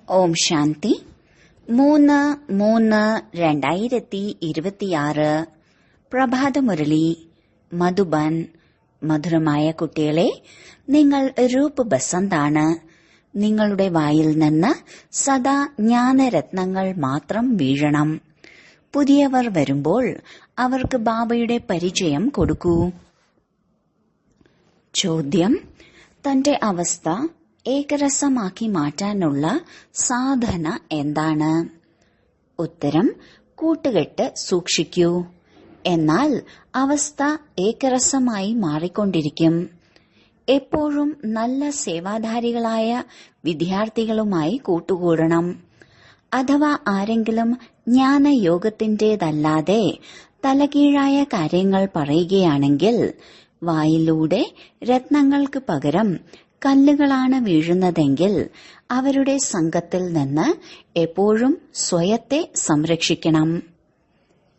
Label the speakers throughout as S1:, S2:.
S1: ഓം ശാന്തി 3/3/2026 പ്രഭാതമുരളി മധുബൻ. മധുരമായ കുട്ടികളെ, നിങ്ങൾ രൂപ് ബസന്താണ്. നിങ്ങളുടെ വായിൽ നിന്ന് സദാ ജ്ഞാനരത്നങ്ങൾ മാത്രം വീഴണം. പുതിയവർ വരുമ്പോൾ അവർക്ക് ബാബയുടെ പരിചയം കൊടുക്കൂ. ചോദ്യം: തന്റെ അവസ്ഥ ഏകരസമാക്കി മാറ്റാനുള്ള സാധന എന്താണ്? ഉത്തരം: കൂട്ടുകെട്ട് സൂക്ഷിക്കൂ. എന്നാൽ അവസ്ഥ ഏകരസമായി മാറിക്കൊണ്ടിരിക്കും. എപ്പോഴും നല്ല സേവാധാരികളായ വിദ്യാർത്ഥികളുമായി കൂട്ടുകൂടണം. അഥവാ ആരെങ്കിലും ജ്ഞാനയോഗത്തിന്റേതല്ലാതെ തലകീഴായ കാര്യങ്ങൾ പറയുകയാണെങ്കിൽ വായിലൂടെ രത്നങ്ങൾക്ക് പകരം കല്ലുകളാണ് വീഴുന്നതെങ്കിൽ അവരുടെ സംഘത്തിൽ നിന്ന് എപ്പോഴും സ്വയത്തെ സംരക്ഷിക്കണം.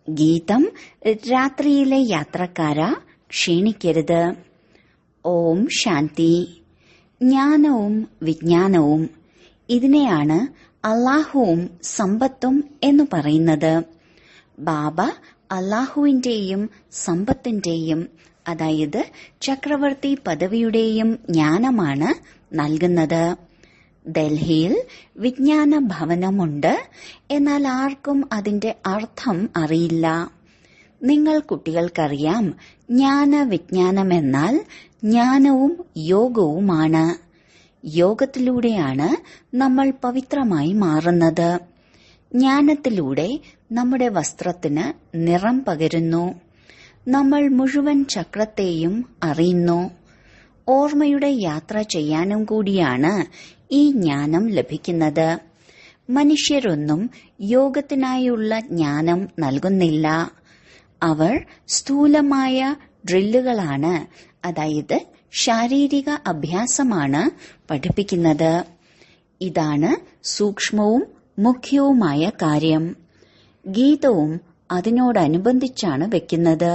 S1: ഗീതം: രാത്രിയിലെ യാത്രക്കാരാ, ക്ഷീണിക്കരുത്. ഓം ശാന്തി. ജ്ഞാനവും വിജ്ഞാനവും, ഇതിനെയാണ് അല്ലാഹുവും സമ്പത്തും എന്നു പറയുന്നത്. ബാബ അല്ലാഹുവിന്റെയും സമ്പത്തിന്റെയും, അതായത് ചക്രവർത്തി പദവിയുടെയും ജ്ഞാനമാണ് നൽകുന്നത്. ഡൽഹിയിൽ വിജ്ഞാന ഭവനമുണ്ട്, എന്നാൽ ആർക്കും അതിന്റെ അർത്ഥം അറിയില്ല. നിങ്ങൾ കുട്ടികൾക്കറിയാം, ജ്ഞാന വിജ്ഞാനമെന്നാൽ ജ്ഞാനവും യോഗവുമാണ്. യോഗത്തിലൂടെയാണ് നമ്മൾ പവിത്രമായി മാറുന്നത്. ജ്ഞാനത്തിലൂടെ നമ്മുടെ വസ്ത്രത്തിന് നിറം പകരുന്നു. നമ്മൾ മുഴുവൻ ചക്രത്തെയും അറിയുന്നു. ഓർമ്മയുടെ യാത്ര ചെയ്യാനും കൂടിയാണ് ഈ ജ്ഞാനം ലഭിക്കുന്നത്. മനുഷ്യരൊന്നും യോഗത്തിനായുള്ള ജ്ഞാനം നൽകുന്നില്ല. അവർ സ്ഥൂലമായ ഡ്രില്ലുകളാണ്, അതായത് ശാരീരിക അഭ്യാസമാണ് പഠിപ്പിക്കുന്നത്. ഇതാണ് സൂക്ഷ്മവും മുഖ്യവുമായ കാര്യം. ഗീതവും അതിനോടനുബന്ധിച്ചാണ് വെക്കുന്നത്.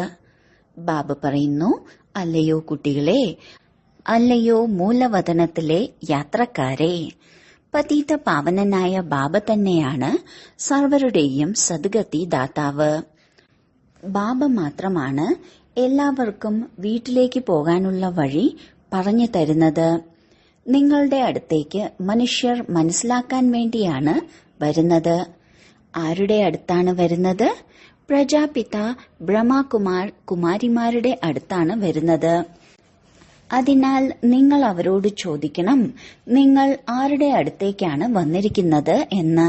S1: ബാബ പറയുന്നു, അല്ലയോ കുട്ടികളെ, അല്ലയോ മൂലവതനത്തിലെ യാത്രക്കാരെ, പതിത പാവനനായ ബാബ തന്നെയാണ് സർവരുടെയും സദ്ഗതി ദാതാവ്. ബാബ മാത്രമാണ് എല്ലാവർക്കും വീട്ടിലേക്ക് പോകാനുള്ള വഴി പറഞ്ഞു തരുന്നത്. നിങ്ങളുടെ അടുത്തേക്ക് മനുഷ്യർ മനസ്സിലാക്കാൻ വേണ്ടിയാണ് വരുന്നത്. ആരുടെ അടുത്താണ് വരുന്നത്? പ്രജാപിത ബ്രഹ്മകുമാർ കുമാരിമാരുടെ അടുത്താണ് വരുന്നത്. അതിനാൽ നിങ്ങൾ അവരോട് ചോദിക്കണം, നിങ്ങൾ ആരുടെ അടുത്തേക്കാണ് വന്നിരിക്കുന്നത് എന്ന്.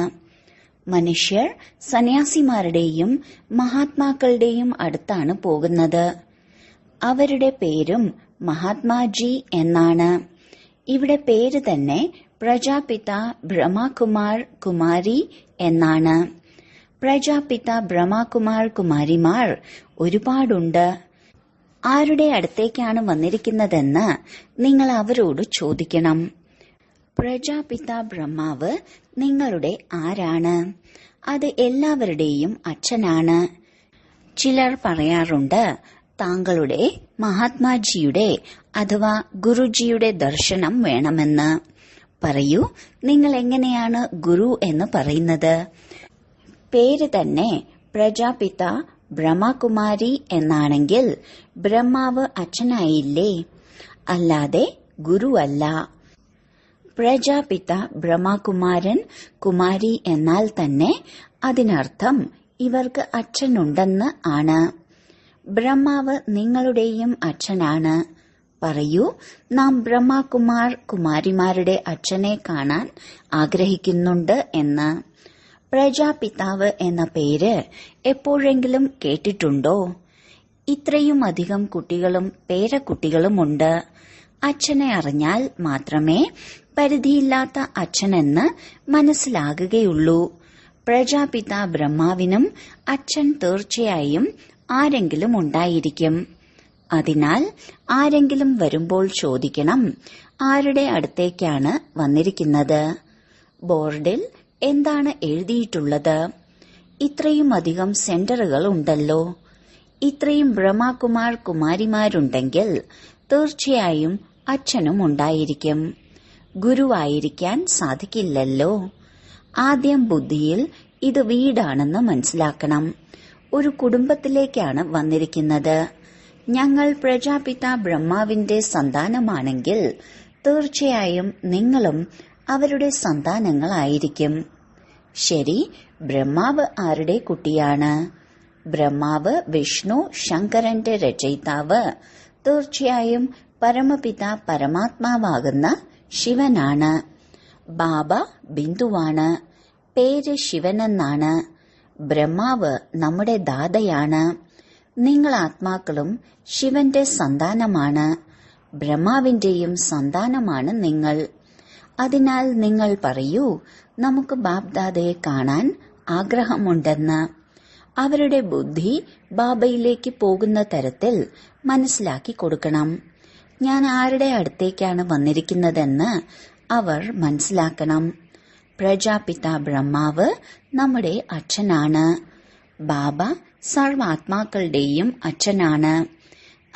S1: മനുഷ്യർ സന്യാസിമാരുടെയും മഹാത്മാക്കളുടെയും അടുത്താണ് പോകുന്നത്. അവരുടെ പേരും മഹാത്മാജി എന്നാണ്. ഇവിടെ പേര് തന്നെ പ്രജാപിത ബ്രഹ്മകുമാർ കുമാരി എന്നാണ്. പ്രജാപിത ബ്രഹ്മകുമാർ കുമാരിമാർ ഒരുപാടുണ്ട്. ആരുടെ അടുത്തേക്കാണ് വന്നിരിക്കുന്നതെന്ന് നിങ്ങൾ അവരോട് ചോദിക്കണം. പ്രജാപിത ബ്രഹ്മാവ് നിങ്ങളുടെ ആരാണ്? അത് എല്ലാവരുടെയും അച്ഛനാണ്. ചിലർ പറയാറുണ്ട്, താങ്കളുടെ മഹാത്മാജിയുടെ അഥവാ ഗുരുജിയുടെ ദർശനം വേണമെന്ന്. പറയൂ, നിങ്ങൾ എങ്ങനെയാണ് ഗുരു എന്ന് പറയുന്നത്? പേര് തന്നെ പ്രജാപിത ബ്രഹ്മകുമാരി എന്നാണെങ്കിൽ ബ്രഹ്മാവ് അച്ഛനായില്ലേ? അല്ലാതെ ഗുരുവല്ല. പ്രജാപിത ബ്രഹ്മകുമാരൻ കുമാരി എന്നാൽ തന്നെ അതിനർത്ഥം ഇവർക്ക് അച്ഛനുണ്ടെന്ന് ആണ്. ബ്രഹ്മാവ് നിങ്ങളുടെയും അച്ഛനാണ്. പറയൂ, നാം ബ്രഹ്മകുമാർ കുമാരിമാരുടെ അച്ഛനെ കാണാൻ ആഗ്രഹിക്കുന്നുണ്ട് എന്ന്. പ്രജാപിതാവ് എന്ന പേര് എപ്പോഴെങ്കിലും കേട്ടിട്ടുണ്ടോ? ഇത്രയും അധികം കുട്ടികളും പേരക്കുട്ടികളുമുണ്ട്. അച്ഛനെ അറിഞ്ഞാൽ മാത്രമേ പരിധിയില്ലാത്ത അച്ഛനെന്ന് മനസ്സിലാകുകയുള്ളൂ. പ്രജാപിത ബ്രഹ്മാവിനും അച്ഛൻ തീർച്ചയായും ആരെങ്കിലും ഉണ്ടായിരിക്കും. അതിനാൽ ആരെങ്കിലും വരുമ്പോൾ ചോദിക്കണം, ആരുടെ അടുത്തേക്കാണ് വന്നിരിക്കുന്നത്? ബോർഡിൽ എന്താണ് എഴുതിയിട്ടുള്ളത്? ഇത്രയും അധികം സെന്ററുകൾ ഉണ്ടല്ലോ. ഇത്രയും ബ്രഹ്മകുമാർ കുമാരിമാരുണ്ടെങ്കിൽ തീർച്ചയായും അച്ഛനും ഉണ്ടായിരിക്കും. ഗുരുവായിരിക്കാൻ സാധിക്കില്ലല്ലോ. ആദ്യം ബുദ്ധിയിൽ ഇത് വീടാണെന്ന് മനസ്സിലാക്കണം. ഒരു കുടുംബത്തിലേക്കാണ് വന്നിരിക്കുന്നത്. ഞങ്ങൾ പ്രജാപിത ബ്രഹ്മാവിന്റെ സന്താനമാണെങ്കിൽ തീർച്ചയായും നിങ്ങളും അവരുടെ സന്താനങ്ങളായിരിക്കും. ശരി, ബ്രഹ്മാവ് ആരുടെ കുട്ടിയാണ്? ബ്രഹ്മാവ് വിഷ്ണു ശങ്കരന്റെ രചയിതാവ്, തീർച്ചയായും പരമപിത പരമാത്മാവാകുന്ന ശിവനാണ്. ബാബ ബിന്ദുവാണ്. പേര് ശിവനെന്നാണ്. ബ്രഹ്മാവ് നമ്മുടെ ദാതയാണ്. നിങ്ങൾ ആത്മാക്കളും ശിവന്റെ സന്താനമാണ്. ബ്രഹ്മാവിന്റെയും സന്താനമാണ് നിങ്ങൾ. അതിനാൽ നിങ്ങൾ പറയൂ, നമുക്ക് ബാബ്ദാദയെ കാണാൻ ആഗ്രഹമുണ്ടെന്ന്. അവരുടെ ബുദ്ധി ബാബയിലേക്ക് പോകുന്ന തരത്തിൽ മനസ്സിലാക്കി കൊടുക്കണം. ഞാൻ ആരുടെ അടുത്തേക്കാണ് വന്നിരിക്കുന്നതെന്ന് അവർ മനസ്സിലാക്കണം. പ്രജാപിത ബ്രഹ്മാവ് നമ്മുടെ അച്ഛനാണ്. ബാബ സർവാത്മാക്കളുടെയും അച്ഛനാണ്.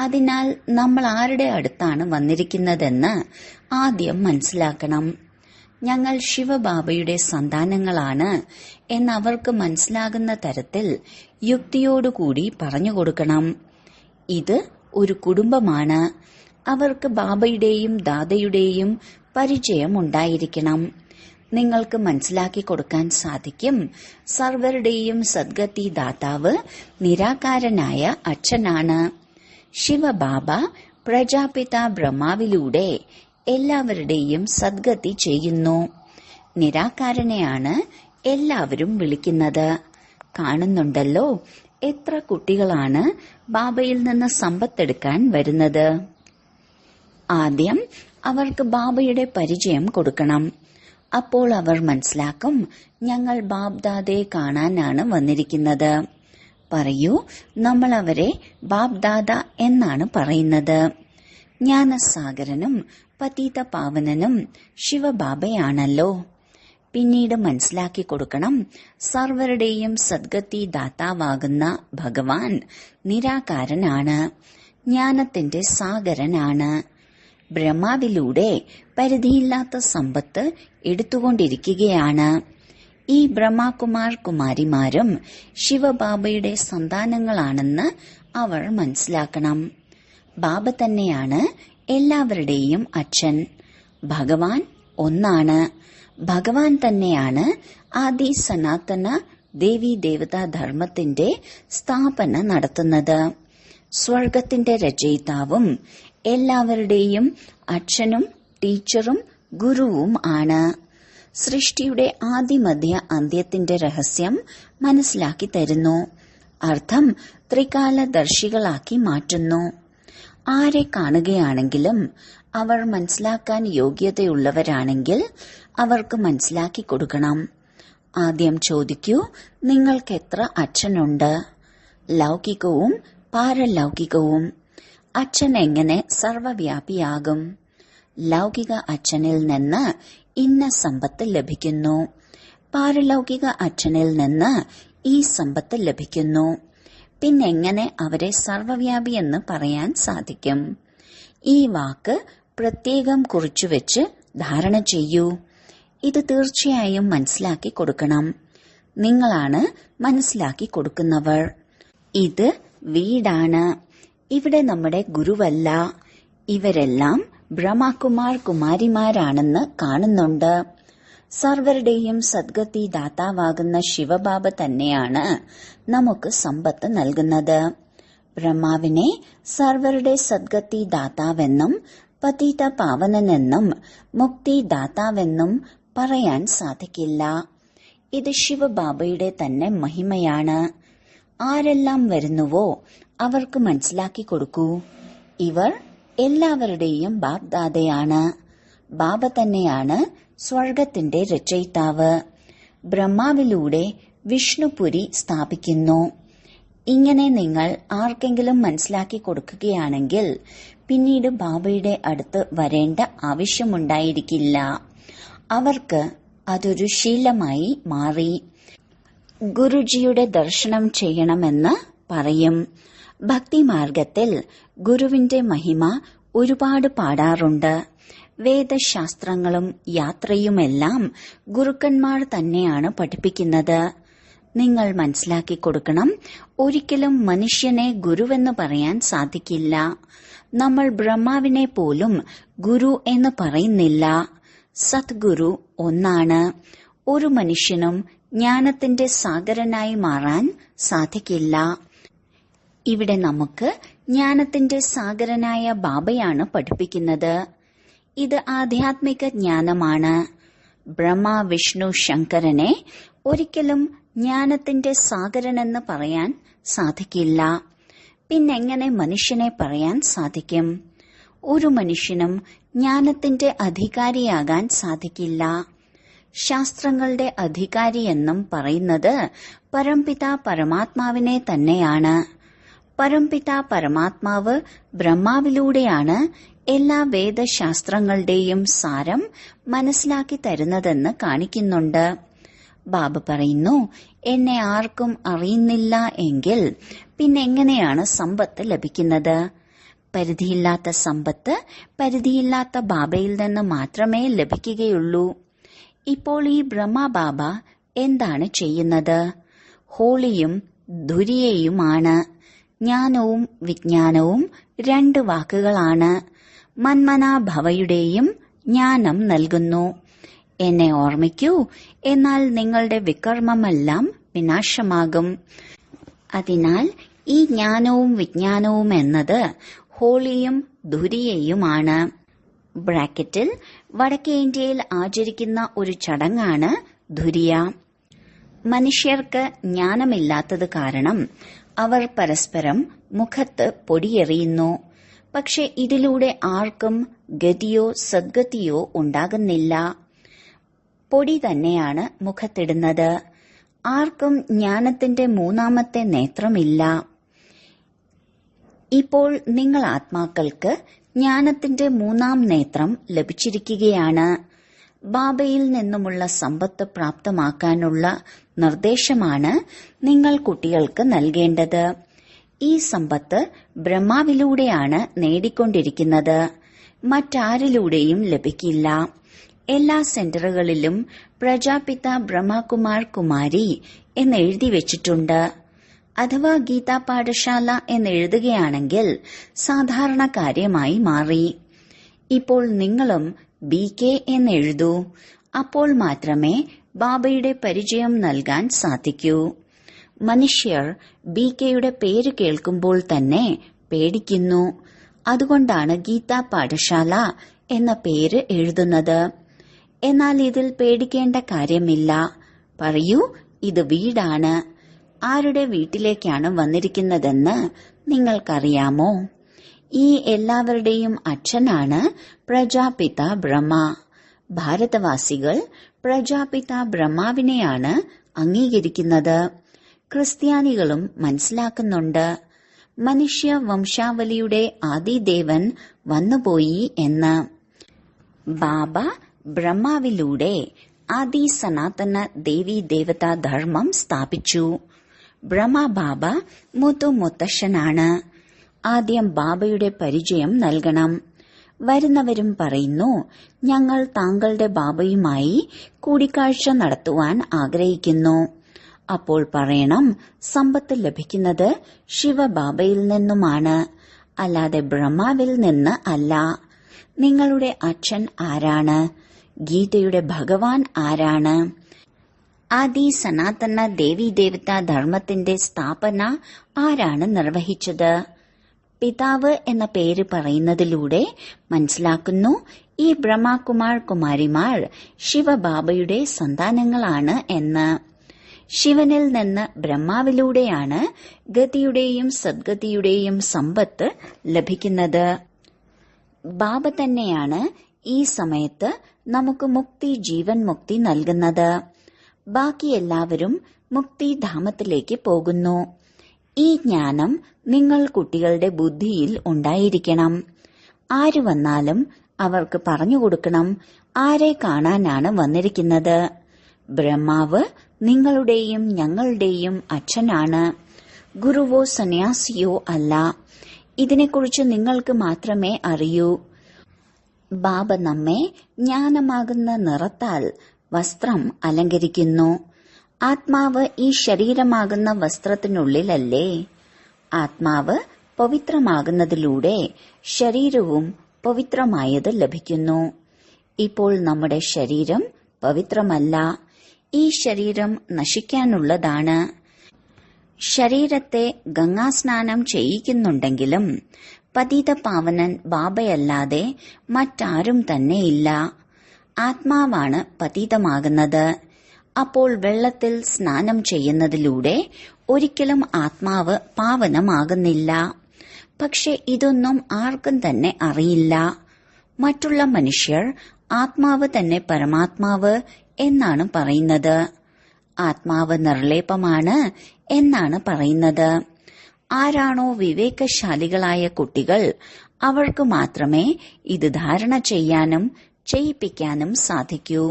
S1: അതിനാൽ നമ്മൾ ആരുടെ അടുത്താണ് വന്നിരിക്കുന്നതെന്ന് ആദ്യം മനസ്സിലാക്കണം. ഞങ്ങൾ ശിവബാബയുടെ സന്താനങ്ങളാണ് എന്നവർക്ക് മനസ്സിലാകുന്ന തരത്തിൽ യുക്തിയോടുകൂടി പറഞ്ഞുകൊടുക്കണം. ഇത് ഒരു കുടുംബമാണ്. അവർക്ക് ബാബയുടെയും ദാദയുടെയും പരിചയമുണ്ടായിരിക്കണം. നിങ്ങൾക്ക് മനസ്സിലാക്കി കൊടുക്കാൻ സാധിക്കും, സർവരുടെയും സദ്ഗതി ദാതാവ് നിരാകാരനായ അച്ഛനാണ്. ശിവബാബ പ്രജാപിത ബ്രഹ്മാവിലൂടെ എല്ലാവരുടെയും സദ്ഗതി ചെയ്യുന്നു. നിരാകാരനെയാണ് എല്ലാവരും വിളിക്കുന്നത്. കാണുന്നുണ്ടല്ലോ എത്ര കുട്ടികളാണ് ബാബയിൽ നിന്ന് സമ്പത്തെടുക്കാൻ വരുന്നത്. ആദ്യം അവർക്ക് ബാബയുടെ പരിചയം കൊടുക്കണം. അപ്പോൾ അവർ മനസ്സിലാക്കും, ഞങ്ങൾ ബാബ്ദാദയെ കാണാനാണ് വന്നിരിക്കുന്നത്. പറയൂ, നമ്മൾ അവരെ ബാബ്ദാദ എന്നാണ് പറയുന്നത്. ജ്ഞാനസാഗരനും പതീത പാവനനും ശിവബാബയാണല്ലോ. പിന്നീട് മനസ്സിലാക്കി കൊടുക്കണം, സർവരുടെയും സദ്ഗതി ദാതാവാകുന്ന ഭഗവാൻ നിരാകാരനാണ്, ജ്ഞാനത്തിന്റെ സാഗരനാണ്. ബ്രഹ്മാവിലൂടെ പരിധിയില്ലാത്ത സമ്പത്ത് എടുത്തുകൊണ്ടിരിക്കുകയാണ്. ഈ ബ്രഹ്മകുമാർ കുമാരിമാരും ശിവബാബയുടെ സന്താനങ്ങളാണെന്ന് അവർ മനസ്സിലാക്കണം. ബാബ തന്നെയാണ് എല്ലാവരുടെയും അച്ഛൻ. ഭഗവാൻ ഒന്നാണ്. ഭഗവാൻ തന്നെയാണ് ആദി സനാതന ദേവീ ദേവതാ ധർമ്മത്തിന്റെ സ്ഥാപന നടത്തുന്നത്. സ്വർഗത്തിന്റെ രചയിതാവും എല്ലാവരുടെയും അച്ഛനും ടീച്ചറും ഗുരുവും ആണ്. സൃഷ്ടിയുടെ ആദിമധ്യ അന്ത്യത്തിന്റെ രഹസ്യം മനസ്സിലാക്കി തരുന്നു. അർത്ഥം ത്രികാലദർശികളാക്കി മാറ്റുന്നു. ആരെ കാണുകയാണെങ്കിലും അവർ മനസ്സിലാക്കാൻ യോഗ്യതയുള്ളവരാണെങ്കിൽ അവർക്ക് മനസ്സിലാക്കി കൊടുക്കണം. ആദ്യം ചോദിക്കൂ, നിങ്ങൾക്ക് എത്ര അച്ഛനുണ്ട്? ലൗകികവും പാരലൗകികവും. അച്ഛൻ എങ്ങനെ സർവവ്യാപിയാകും? ലൗകിക അച്ഛനിൽ നിന്ന് ഇന്ന സമ്പത്ത് ലഭിക്കുന്നു, പാരലൗകിക അച്ഛനിൽ നിന്ന് ഈ സമ്പത്ത് ലഭിക്കുന്നു. പിന്നെങ്ങനെ അവരെ സർവവ്യാപി എന്ന് പറയാൻ സാധിക്കും? ഈ വാക്ക് പ്രത്യേകം കുറിച്ചുവെച്ച് ധാരണ ചെയ്യൂ. ഇത് തീർച്ചയായും മനസ്സിലാക്കി കൊടുക്കണം. നിങ്ങളാണ് മനസ്സിലാക്കി കൊടുക്കുന്നവർ. ഇത് വീടാണ്. ഇവിടെ നമ്മുടെ ഗുരുവല്ല. ഇവരെല്ലാം ബ്രഹ്മകുമാർ കുമാരിമാരാണെന്ന് കാണുന്നുണ്ട്. സർവരുടെയും സദ്ഗതി ദാതാവാകുന്ന ശിവബാബ തന്നെയാണ് നമുക്ക് സമ്പത്ത് നൽകുന്നത്. ബ്രഹ്മാവിനെ സർവരുടെ സദ്ഗതി ദാതാവെന്നും പതീത പാവനനെന്നും മുക്തി ദാതാവെന്നും പറയാൻ സാധിക്കില്ല. ഇത് ശിവബാബയുടെ തന്നെ മഹിമയാണ്. ആരെല്ലാം വരുന്നുവോ അവർക്ക് മനസ്സിലാക്കി കൊടുക്കൂ, ഇവർ എല്ലാവരുടെയും ബാബ്ദാദയാണ്. ബാബ തന്നെയാണ് സ്വർഗത്തിന്റെ രചയിതാവ്. ബ്രഹ്മാവിലൂടെ വിഷ്ണുപുരി സ്ഥാപിക്കുന്നു. ഇങ്ങനെ നിങ്ങൾ ആർക്കെങ്കിലും മനസ്സിലാക്കി കൊടുക്കുകയാണെങ്കിൽ പിന്നീട് ബാബയുടെ അടുത്ത് വരേണ്ട ആവശ്യമുണ്ടായിരിക്കില്ല. അവർക്ക് അതൊരു ശീലമായി മാറി. ഗുരുജിയുടെ ദർശനം ചെയ്യണമെന്ന് പറയും. ഭക്തിമാർഗത്തിൽ ഗുരുവിന്റെ മഹിമ ഒരുപാട് പാടാറുണ്ട്. വേദശാസ്ത്രങ്ങളും യാത്രയുമെല്ലാം ഗുരുക്കന്മാർ തന്നെയാണ് പഠിപ്പിക്കുന്നത്. നിങ്ങൾ മനസ്സിലാക്കി കൊടുക്കണം, ഒരിക്കലും മനുഷ്യനെ ഗുരുവെന്ന് പറയാൻ സാധിക്കില്ല. നമ്മൾ ബ്രഹ്മാവിനെ പോലും ഗുരു എന്ന് പറയുന്നില്ല. സദ്ഗുരു ഒന്നാണ്. ഒരു മനുഷ്യനും ജ്ഞാനത്തിന്റെ സാഗരനായി മാറാൻ സാധിക്കില്ല. ഇവിടെ നമുക്ക് ജ്ഞാനത്തിന്റെ സാഗരനായ ബാബയാണ് പഠിപ്പിക്കുന്നത്. ഇത് ആധ്യാത്മിക ജ്ഞാനമാണ്. ബ്രഹ്മ, വിഷ്ണു, ശങ്കരനെ ഒരിക്കലും ജ്ഞാനത്തിന്റെ സാഗരനെന്ന് പറയാൻ സാധിക്കില്ല. പിന്നെങ്ങനെ മനുഷ്യനെ പറയാൻ സാധിക്കും? ഒരു മനുഷ്യനും ജ്ഞാനത്തിന്റെ അധികാരിയാകാൻ സാധിക്കില്ല. ശാസ്ത്രങ്ങളുടെ അധികാരിയെന്നും പറയുന്നത് പരംപിത പരമാത്മാവിനെ തന്നെയാണ്. പരംപിത പരമാത്മാവ് ബ്രഹ്മാവിലൂടെയാണ് എല്ലാ വേദശാസ്ത്രങ്ങളുടെയും സാരം മനസ്സിലാക്കി തരുന്നതെന്ന് കാണിക്കുന്നുണ്ട്. ബാബ പറയുന്നു, എന്നെ ആർക്കും അറിയുന്നില്ല എങ്കിൽ പിന്നെങ്ങനെയാണ് സമ്പത്ത് ലഭിക്കുന്നത്? പരിധിയില്ലാത്ത സമ്പത്ത് പരിധിയില്ലാത്ത ബാബയിൽ നിന്ന് മാത്രമേ ലഭിക്കുകയുള്ളൂ. ഇപ്പോൾ ഈ ബ്രഹ്മ ബാബ എന്താണ് ചെയ്യുന്നത്? ഹോളിയും ധുരിയയുമാണ്. ജ്ഞാനവും വിജ്ഞാനവും രണ്ട് വാക്കുകളാണ്. മന്മനാഭവയുടെയും ജ്ഞാനം നൽകുന്നു. എന്നെ ഓർമ്മിക്കൂ, എന്നാൽ നിങ്ങളുടെ വികർമ്മമെല്ലാം വിനാശമാകും. അതിനാൽ ഈ ജ്ഞാനവും വിജ്ഞാനവും എന്നത് ഹോളിയും ധുരിയയുമാണ്. ബ്രാക്കറ്റിൽ വടക്കേ ഇന്ത്യയിൽ ആചരിക്കുന്ന ഒരു ചടങ്ങാണ് ധുരിയ. മനുഷ്യർക്ക് ജ്ഞാനമില്ലാത്തത് കാരണം അവർ പരസ്പരം മുഖത്ത് പൊടിയെറിയുന്നു. പക്ഷെ ഇതിലൂടെ ആർക്കും ഗതിയോ സദ്ഗതിയോ ഉണ്ടാകുന്നില്ല. പൊടി തന്നെയാണ് മുഖത്തിടുന്നത്. ആർക്കും ജ്ഞാനത്തിന്റെ മൂന്നാമത്തെ നേത്രമില്ല. ഇപ്പോൾ നിങ്ങൾ ആത്മാക്കൾക്ക് ജ്ഞാനത്തിന്റെ മൂന്നാം നേത്രം ലഭിച്ചിരിക്കുകയാണ്. ബാബയിൽ നിന്നുമുള്ള സമ്പത്ത് പ്രാപ്തമാക്കാനുള്ള നിർദ്ദേശമാണ് നിങ്ങൾ കുട്ടികൾക്ക് നൽകേണ്ടത്. ഈ സമ്പത്ത് ബ്രഹ്മാവിലൂടെയാണ് നേടിക്കൊണ്ടിരിക്കുന്നത്. മറ്റാരിലൂടെയും ലഭിക്കില്ല. എല്ലാ സെന്ററുകളിലും പ്രജാപിത ബ്രഹ്മകുമാർ കുമാരി എന്നെഴുതി വെച്ചിട്ടുണ്ട്. അഥവാ ഗീതാ പാഠശാല എന്നെഴുതുകയാണെങ്കിൽ സാധാരണ കാര്യമായി മാറി. ഇപ്പോൾ നിങ്ങളും BK എന്നെഴുതൂ. അപ്പോൾ മാത്രമേ ബാബയുടെ പരിചയം നൽകാൻ സാധിക്കൂ. മനുഷ്യർ BKയുടെ പേര് കേൾക്കുമ്പോൾ തന്നെ പേടിക്കുന്നു. അതുകൊണ്ടാണ് ഗീതാ പാഠശാല എന്ന പേര് എഴുതുന്നത്. എന്നാൽ ഇതിൽ പേടിക്കേണ്ട കാര്യമില്ല. പറയൂ, ഇത് വീടാണ്. ആരുടെ വീട്ടിലേക്കാണ് വന്നിരിക്കുന്നതെന്ന് നിങ്ങൾക്കറിയാമോ? ഈ എല്ലാവരുടെയും അച്ഛനാണ് പ്രജാപിത ബ്രഹ്മ. ഭാരതവാസികൾ പ്രജാപിത ബ്രഹ്മാവിനെയാണ് അംഗീകരിക്കുന്നത്. ക്രിസ്ത്യാനികളും മനസ്സിലാക്കുന്നുണ്ട്. മനുഷ്യ വംശാവലിയുടെ ആദിദേവൻ വന്നുപോയി എന്ന്. ബാബ ബ്രഹ്മാവിലൂടെ ആദി സനാതന ദേവി ദേവതാ ധർമ്മം സ്ഥാപിച്ചു. ബ്രഹ്മ ബാബ മുത്തുമുത്തശ്ശനാണ്. ആദ്യം ബാബയുടെ പരിചയം നൽകണം. വരുന്നവരും പറയുന്നു, ഞങ്ങൾ താങ്കളുടെ ബാബയുമായി കൂടിക്കാഴ്ച നടത്തുവാൻ ആഗ്രഹിക്കുന്നു. അപ്പോൾ പറയണം, സമ്പത്ത് ലഭിക്കുന്നത് ശിവബാബയിൽ നിന്നുമാണ്, അല്ലാതെ ബ്രഹ്മാവിൽ നിന്ന് അല്ല. നിങ്ങളുടെ അച്ഛൻ ആരാണ്? ഗീതയുടെ ഭഗവാൻ ആരാണ്? ആദി സനാതന ദേവി ദേവതാ ധർമ്മത്തിന്റെ സ്ഥാപന ആരാണ് നിർവഹിച്ചത്? പിതാവ് എന്ന പേര് പറയുന്നതിലൂടെ മനസ്സിലാക്കുന്നു, ഈ ബ്രഹ്മകുമാർ കുമാരിമാർ ശിവബാബയുടെ സന്താനങ്ങളാണ് എന്ന്. ശിവനിൽ നിന്ന് ബ്രഹ്മാവിലൂടെയാണ് ഗതിയുടെയും സദ്ഗതിയുടെയും സമ്പത്ത് ലഭിക്കുന്നത്. ബാബ തന്നെയാണ് ഈ സമയത്ത് നമുക്ക് മുക്തി, ജീവൻ മുക്തി നൽകുന്നത്. ബാക്കി എല്ലാവരും മുക്തിധാമത്തിലേക്ക് പോകുന്നു. ഈ ജ്ഞാനം നിങ്ങൾ കുട്ടികളുടെ ബുദ്ധിയിൽ ഉണ്ടായിരിക്കണം. ആര് വന്നാലും അവർക്ക് പറഞ്ഞു കൊടുക്കണം, ആരെ കാണാനാണ് വന്നിരിക്കുന്നത്. ബ്രഹ്മാവ് നിങ്ങളുടെയും ഞങ്ങളുടെയും അച്ഛനാണ്. ഗുരുവോ സന്യാസിയോ അല്ല. ഇതിനെക്കുറിച്ച് നിങ്ങൾക്ക് മാത്രമേ അറിയൂ. ബാബ നമ്മെ ജ്ഞാനമാകുന്ന നിറത്താൽ വസ്ത്രം അലങ്കരിക്കുന്നു. ആത്മാവ് ഈ ശരീരമാകുന്ന വസ്ത്രത്തിനുള്ളിലല്ലേ? ആത്മാവ് പവിത്രമാകുന്നതിലൂടെ ശരീരവും പവിത്രമായത് ലഭിക്കുന്നു. ഇപ്പോൾ നമ്മുടെ ശരീരം പവിത്രമല്ല. ഈ ശരീരം നശിക്കാനുള്ളതാണ്. ശരീരത്തെ ഗംഗാസ്നാനം ചെയ്യിക്കുന്നുണ്ടെങ്കിലും പതിത പാവനൻ ബാബയല്ലാതെ മറ്റാരും തന്നെയില്ല. ആത്മാവാണ് പതിതമാകുന്നത്. അപ്പോൾ വെള്ളത്തിൽ സ്നാനം ചെയ്യുന്നതിലൂടെ ഒരിക്കലും ആത്മാവ് പാവനമാകുന്നില്ല. പക്ഷെ ഇതൊന്നും ആർക്കും തന്നെ അറിയില്ല. മറ്റുള്ള മനുഷ്യർ ആത്മാവ് തന്നെ പരമാത്മാവ് എന്നാണ് പറയുന്നത്. ആത്മാവ് നിർലേപമാണ് എന്നാണ് പറയുന്നത്. ആരാണോ വിവേകശാലികളായ കുട്ടികൾ അവർക്ക് മാത്രമേ ഇത് ധാരണ ചെയ്യാനും ചെയ്യിപ്പിക്കാനും സാധിക്കൂ.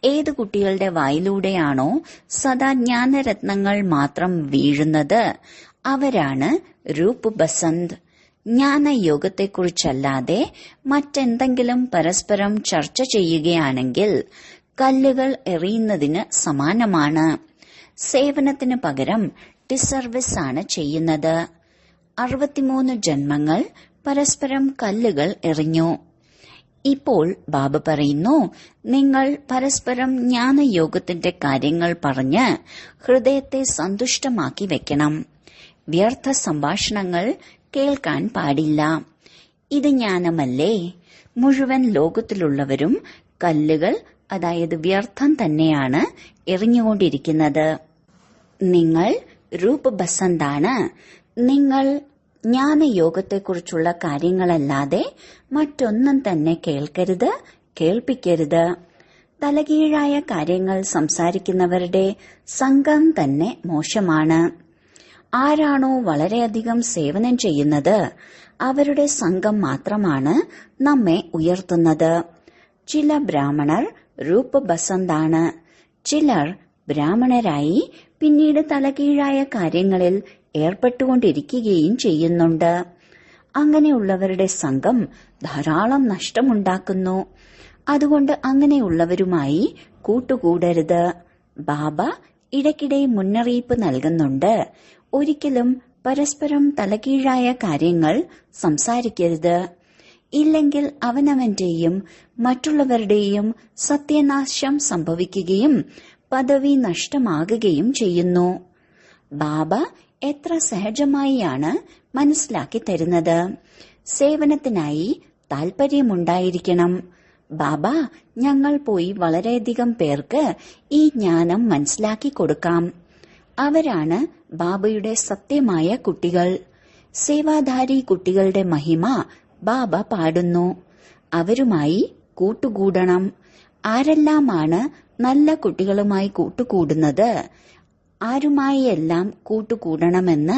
S1: ഏത് കുട്ടികളുടെ വായിലൂടെയാണോ സദാ ജ്ഞാനരത്നങ്ങൾ മാത്രം വീഴുന്നത് അവരാണ് രൂപ് ബസന്ത്. ജ്ഞാനയോഗത്തെക്കുറിച്ചല്ലാതെ മറ്റെന്തെങ്കിലും പരസ്പരം ചർച്ച ചെയ്യുകയാണെങ്കിൽ കല്ലുകൾ എറിയുന്നതിന് സമാനമാണ്. സേവനത്തിന് പകരം ഡിസർവീസ് ആണ് ചെയ്യുന്നത്. 63 ജന്മങ്ങൾ പരസ്പരം കല്ലുകൾ എറിഞ്ഞു. ഇപ്പോൾ ബാബ പറയുന്നു, നിങ്ങൾ പരസ്പരം ജ്ഞാനയോഗത്തിന്റെ കാര്യങ്ങൾ പറഞ്ഞ് ഹൃദയത്തെ സന്തുഷ്ടമാക്കി വെക്കണം. വ്യർത്ഥ സംഭാഷണങ്ങൾ കേൾക്കാൻ പാടില്ല. ഇത് ജ്ഞാനമല്ലേ? മുഴുവൻ ലോകത്തിലുള്ളവരും കല്ലുകൾ, അതായത് വ്യർത്ഥം തന്നെയാണ് എറിഞ്ഞുകൊണ്ടിരിക്കുന്നത്. നിങ്ങൾ രൂപ് ബസന്താണ്. നിങ്ങൾ ജ്ഞാനയോഗത്തെക്കുറിച്ചുള്ള കാര്യങ്ങളല്ലാതെ മറ്റൊന്നും തന്നെ കേൾക്കരുത്, കേൾപ്പിക്കരുത്. തലകീഴായ കാര്യങ്ങൾ സംസാരിക്കുന്നവരുടെ സംഘം തന്നെ മോശമാണ്. ആരാണോ വളരെയധികം സേവനം ചെയ്യുന്നത് അവരുടെ സംഘം മാത്രമാണ് നമ്മെ ഉയർത്തുന്നത്. ചില ബ്രാഹ്മണർ രൂപ ബസന്താണ്. ചിലർ ബ്രാഹ്മണരായി പിന്നീട് തലകീഴായ കാര്യങ്ങളിൽ ഏർപ്പെട്ടുകൊണ്ടിരിക്കുകയും ചെയ്യുന്നുണ്ട്. അങ്ങനെയുള്ളവരുടെ സംഘം ധാരാളം നഷ്ടമുണ്ടാക്കുന്നു. അതുകൊണ്ട് അങ്ങനെയുള്ളവരുമായി കൂട്ടുകൂടരുത്. ബാബ ഇടയ്ക്കിടെ മുന്നറിയിപ്പ് നൽകുന്നുണ്ട്. ഒരിക്കലും പരസ്പരം തലകീഴായ കാര്യങ്ങൾ സംസാരിക്കരുത്. ഇല്ലെങ്കിൽ അവനവന്റെയും മറ്റുള്ളവരുടെയും സത്യനാശം സംഭവിക്കുകയും പദവി നഷ്ടമാകുകയും ചെയ്യുന്നു. ബാബ എത്ര സഹജമായിയാണ് മനസ്സിലാക്കി തരുന്നത്. സേവനത്തിനായി താൽപര്യമുണ്ടായിരിക്കണം. ബാബ, ഞങ്ങൾ പോയി വളരെയധികം പേർക്ക് ഈ ജ്ഞാനം മനസ്സിലാക്കി കൊടുക്കാം. അവരാണ് ബാബയുടെ സത്യമായ കുട്ടികൾ. സേവാധാരി കുട്ടികളുടെ മഹിമ ബാബ പാടുന്നു. അവരുമായി കൂട്ടുകൂടണം. ആരെല്ലാമാണ് നല്ല കുട്ടികളുമായി കൂട്ടുകൂടുന്നത്? ആരുമായി എല്ലാം കൂട്ടുകൂടണമെന്ന്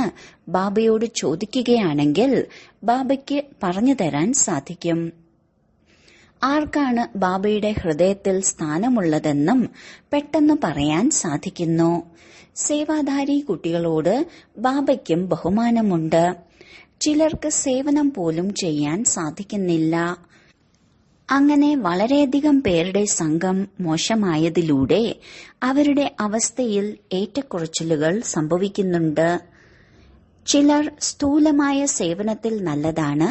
S1: ബാബയോട് ചോദിക്കുകയാണെങ്കിൽ ബാബയ്ക്ക് പറഞ്ഞു തരാൻ സാധിക്കും. ആർക്കാണ് ബാബയുടെ ഹൃദയത്തിൽ സ്ഥാനമുള്ളതെന്നും പെട്ടെന്ന് പറയാൻ സാധിക്കുന്നു. സേവാധാരി കുട്ടികളോട് ബാബയ്ക്കും ബഹുമാനമുണ്ട്. ചിലർക്ക് സേവനം പോലും ചെയ്യാൻ സാധിക്കുന്നില്ല. അങ്ങനെ വളരെയധികം പേരുടെ സംഘം മോശമായതിലൂടെ അവരുടെ അവസ്ഥയിൽ ഏറ്റക്കുറച്ചിലുകൾ സംഭവിക്കുന്നുണ്ട്. ചിലർ സ്ഥൂലമായ സേവനത്തിൽ നല്ലതാണ്.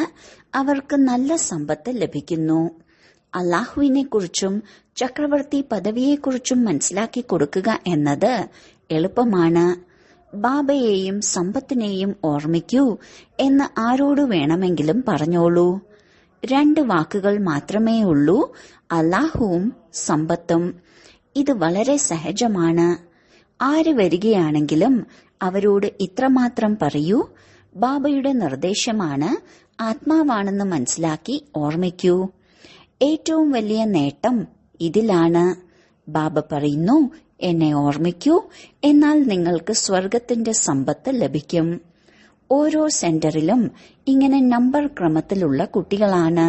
S1: അവർക്ക് നല്ല സമ്പത്ത് ലഭിക്കുന്നു. അല്ലാഹുവിനെക്കുറിച്ചും ചക്രവർത്തി പദവിയെക്കുറിച്ചും മനസ്സിലാക്കി കൊടുക്കുക എന്നത് എളുപ്പമാണ്. ബാബയെയും സമ്പത്തിനെയും ഓർമ്മിക്കൂ എന്ന് ആരോട് വേണമെങ്കിലും പറഞ്ഞോളൂ. 2 വാക്കുകൾ മാത്രമേ ഉള്ളൂ, അല്ലാഹുവും സമ്പത്തും. ഇത് വളരെ സഹജമാണ്. ആര് വരികയാണെങ്കിലും അവരോട് ഇത്രമാത്രം പറയൂ, ബാബയുടെ നിർദ്ദേശമാണ്, ആത്മാവാണെന്ന് മനസ്സിലാക്കി ഓർമ്മിക്കൂ. ഏറ്റവും വലിയ നേട്ടം ഇതിലാണ്. ബാബ പറയുന്നു, എന്നെ ഓർമ്മിക്കൂ, എന്നാൽ നിങ്ങൾക്ക് സ്വർഗത്തിന്റെ സമ്പത്ത് ലഭിക്കും. ഓരോ സെന്ററിലും ഇങ്ങനെ നമ്പർ ക്രമത്തിലുള്ള കുട്ടികളാണ്.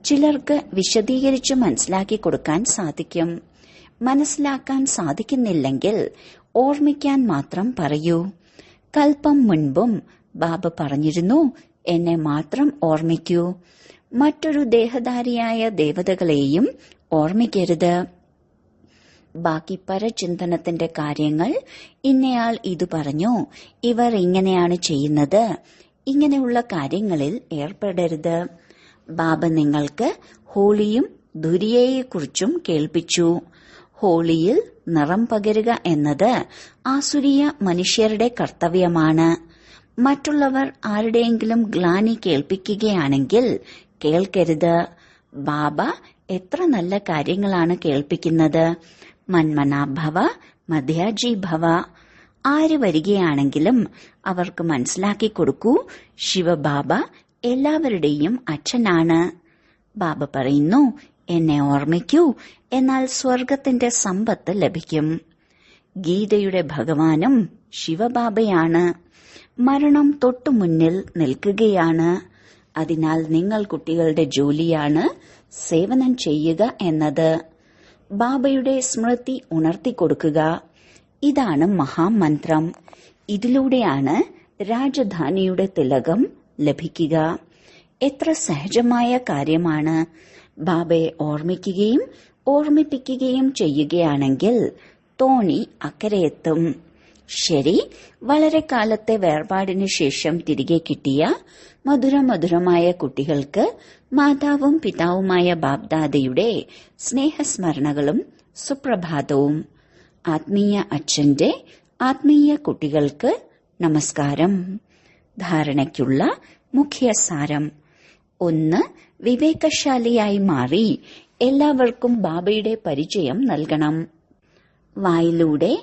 S1: ചിലർക്ക് വിശദീകരിച്ച് മനസ്സിലാക്കി കൊടുക്കാൻ സാധിക്കും. മനസ്സിലാക്കാൻ സാധിക്കുന്നില്ലെങ്കിൽ ഓർമ്മിക്കാൻ മാത്രം പറയൂ. കൽപ്പം മുൻപും ബാബ പറഞ്ഞിരുന്നു, എന്നെ മാത്രം ഓർമ്മിക്കൂ. മറ്റൊരു ദേഹധാരിയായ ദേവതകളെയും ഓർമ്മിക്കരുത്. ബാക്കി പരചിന്തനത്തിന്റെ കാര്യങ്ങൾ ഇന്നയാൾ ഇതു പറഞ്ഞു, ഇവർ ഇങ്ങനെയാണ് ചെയ്യുന്നത്, ഇങ്ങനെയുള്ള കാര്യങ്ങളിൽ ഏർപ്പെടരുത്. ബാബ നിങ്ങൾക്ക് ഹോളിയും ദുരിയയെക്കുറിച്ചും കേൾപ്പിച്ചു. ഹോളിയിൽ നിറം പകരുക എന്നത് ആസുരീയ മനുഷ്യരുടെ കർത്തവ്യമാണ്. മറ്റുള്ളവർ ആരുടെയെങ്കിലും ഗ്ലാനി കേൾപ്പിക്കുകയാണെങ്കിൽ കേൾക്കരുത്. ബാബ എത്ര നല്ല കാര്യങ്ങളാണ് കേൾപ്പിക്കുന്നത്. മന്മനാഭവ മധ്യാജി ഭവ. ആര് വരികയാണെങ്കിലും അവർക്ക് മനസ്സിലാക്കി കൊടുക്കൂ, ശിവബാബ എല്ലാവരുടെയും അച്ഛനാണ്. ബാബ പറയുന്നു, എന്നെ ഓർമ്മിക്കൂ, എന്നാൽ സ്വർഗത്തിന്റെ സമ്പത്ത് ലഭിക്കും. ഗീതയുടെ ഭഗവാനും ശിവബാബയാണ്. മരണം തൊട്ടു മുന്നിൽ നിൽക്കുകയാണ്. അതിനാൽ നിങ്ങൾ കുട്ടികളുടെ ജോലിയാണ് സേവനം ചെയ്യുക എന്നത്. ബാബയുടെ സ്മൃതി ഉണർത്തിക്കൊടുക്കുക. ഇതാണ് മഹാമന്ത്രം. ഇതിലൂടെയാണ് രാജധാനിയുടെ തിലകം ലഭിക്കുക. എത്ര സഹജമായ കാര്യമാണ്. ബാബയെ ഓർമ്മിക്കുകയും ഓർമ്മിപ്പിക്കുകയും ചെയ്യുകയാണെങ്കിൽ തോണി അക്കരയെത്തും. ശരി, വളരെ കാലത്തെ വേർപാടിനു ശേഷം തിരികെ കിട്ടിയ മധുരമധുരമായ കുട്ടികൾക്ക് മാതാവും പിതാവുമായ ബാബ്ദാദയുടെ സ്നേഹസ്മരണകളും സുപ്രഭാതവും. ആത്മീയ അച്ഛന്റെ ആത്മീയ കുട്ടികൾക്ക് നമസ്കാരം. ധാരണയ്ക്കുള്ള മുഖ്യസാരം: 1. വിവേകശാലിയായി മാറി എല്ലാവർക്കും ബാബയുടെ പരിചയം നൽകണം. വായിലൂടെ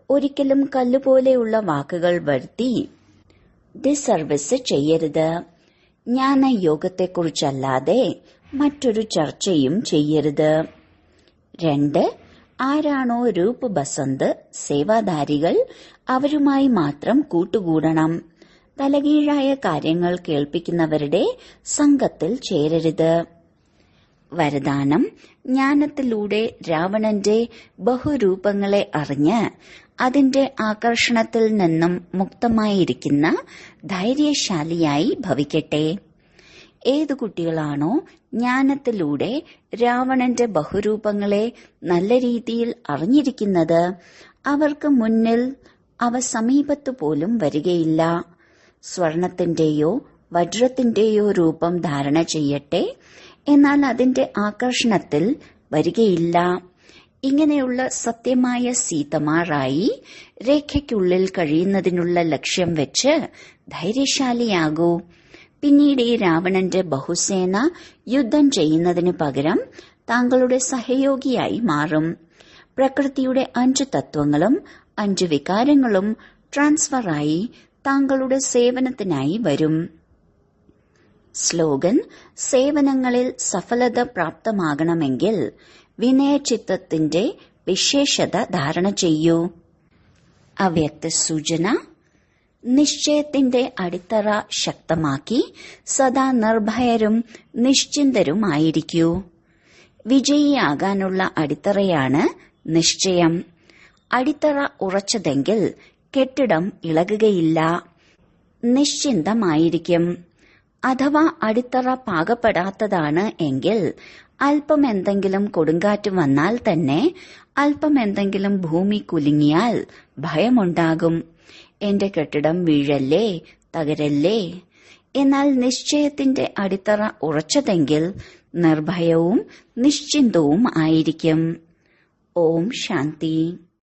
S1: ഒരിക്കലും കല്ലുപോലെയുള്ള വാക്കുകൾ വരുത്തി ഡിസർവീസ് ചെയ്യരുത്. ജ്ഞാനയോഗത്തെക്കുറിച്ചല്ലാതെ മറ്റൊരു ചർച്ചയും ചെയ്യരുത്. 2. ആരാണോ രൂപ് ബസന്ത് സേവാധാരികൾ അവരുമായി മാത്രം കൂട്ടുകൂടണം. തലകീഴായ കാര്യങ്ങൾ കേൾപ്പിക്കുന്നവരുടെ സംഘത്തിൽ ചേരരുത്. വരദാനം: ജ്ഞാനത്തിലൂടെ രാവണന്റെ ബഹുരൂപങ്ങളെ അറിഞ്ഞ് അതിന്റെ ആകർഷണത്തിൽ നിന്നും മുക്തമായിരിക്കുന്ന ധൈര്യശാലിയായി ഭവിക്കട്ടെ. ഏതു കുട്ടികളാണോ ജ്ഞാനത്തിലൂടെ രാവണന്റെ ബഹുരൂപങ്ങളെ നല്ല രീതിയിൽ അറിഞ്ഞിരിക്കുന്നത്, അവർക്ക് മുന്നിൽ അവ സമീപത്തു പോലും വരികയില്ല. സ്വർണത്തിന്റെയോ വജ്രത്തിന്റെയോ രൂപം ധാരണ ചെയ്യട്ടെ, എന്നാൽ അതിന്റെ ആകർഷണത്തിൽ വരികയില്ല. ഇങ്ങനെയുള്ള സത്യമായ സീതമാറായി രേഖയ്ക്കുള്ളിൽ കഴിയുന്നതിനുള്ള ലക്ഷ്യം വെച്ച് ധൈര്യശാലിയാകൂ. പിന്നീട് ഈ രാവണന്റെ ബഹുസേന യുദ്ധം ചെയ്യുന്നതിനു പകരം താങ്കളുടെ സഹയോഗിയായി മാറും. പ്രകൃതിയുടെ 5 തത്വങ്ങളും 5 വികാരങ്ങളും ട്രാൻസ്ഫറായി താങ്കളുടെ സേവനത്തിനായി വരും. സ്ലോഗൻ: സേവനങ്ങളിൽ സഫലത പ്രാപ്തമാകണമെങ്കിൽ വിനയചിത്തത്തിന്റെ വിശേഷത ധാരണ ചെയ്യൂ. അവ്യക്ത സൂചന: നിശ്ചയത്തിന്റെ അടിത്തറ ശക്തമാക്കി സദാ നിർഭയരും നിശ്ചിന്തരുമായിരിക്കൂ. വിജയിയാകാനുള്ള അടിത്തറയാണ് നിശ്ചയം. അടിത്തറ ഉറച്ചതെങ്കിൽ കെട്ടിടം ഇളകുകയില്ല, നിശ്ചിന്തമായിരിക്കും. അഥവാ അടിത്തറ പാകപ്പെടാത്തതാണ് എങ്കിൽ അല്പം എന്തെങ്കിലും കൊടുങ്കാറ്റ് വന്നാൽ തന്നെ, അല്പം എന്തെങ്കിലും ഭൂമി കുലുങ്ങിയാൽ ഭയമുണ്ടാകും. എന്റെ കെട്ടിടം വീഴല്ലേ, തകരല്ലേ. എന്നാൽ നിശ്ചയത്തിന്റെ അടിത്തറ ഉറച്ചതെങ്കിൽ നിർഭയവും നിശ്ചിന്തവും ആയിരിക്കും. ഓം ശാന്തി.